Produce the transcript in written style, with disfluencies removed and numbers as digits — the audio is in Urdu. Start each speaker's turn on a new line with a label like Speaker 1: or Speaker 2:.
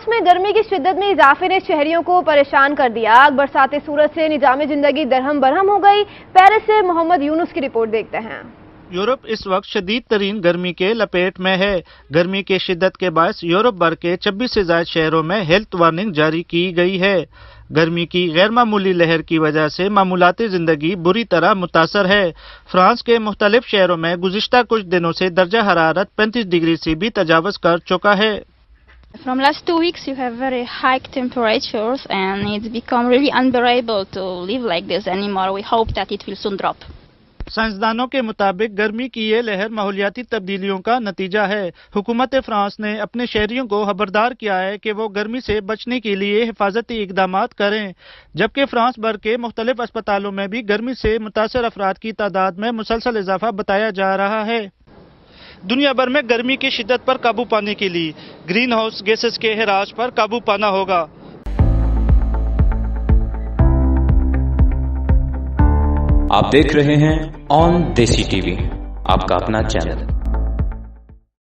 Speaker 1: فرانس میں گرمی کی شدت میں اضافے نے شہریوں کو پریشان کر دیا۔ برسات سورج سے نظام زندگی درہم برہم ہو گئی۔ پیرس سے محمد یونس کی رپورٹ دیکھتے ہیں۔
Speaker 2: یورپ اس وقت شدید ترین گرمی کے لپیٹ میں ہے۔ گرمی کی شدت کے باعث یورپ بھر کے 26 سے زائد شہروں میں ہیلتھ وارننگ جاری کی گئی ہے۔ گرمی کی غیر معمولی لہر کی وجہ سے معمولاتی زندگی بری طرح متاثر ہے۔ فرانس کے مختلف شہروں میں گزشتہ کچھ دنوں سے درجہ حرارت 35 ڈگری سے بھی تجاوز کر چکا ہے۔
Speaker 3: From last 2 weeks you have very high temperatures and it's become really unbearable to live like this anymore. We hope that it will soon drop.
Speaker 2: سائنسدانوں کے مطابق گرمی کی یہ لہر ماحولیاتی تبدیلیوں کا نتیجہ ہے۔ حکومت فرانس نے اپنے شہریوں کو خبردار کیا ہے کہ وہ گرمی سے بچنے کے لیے حفاظتی اقدامات کریں، جبکہ فرانس بھر کے مختلف اسپتالوں میں بھی گرمی سے متاثر افراد کی تعداد میں مسلسل اضافہ بتایا جا رہا ہے۔ دنیا بھر میں گرمی کی شدت پر قابو پانے کے لیے گرین ہاؤس گیسز کے اخراج پر قابو پانا ہوگا۔
Speaker 4: آپ دیکھ رہے ہیں آن دیسی ٹی وی، آپ کا اپنا چینل۔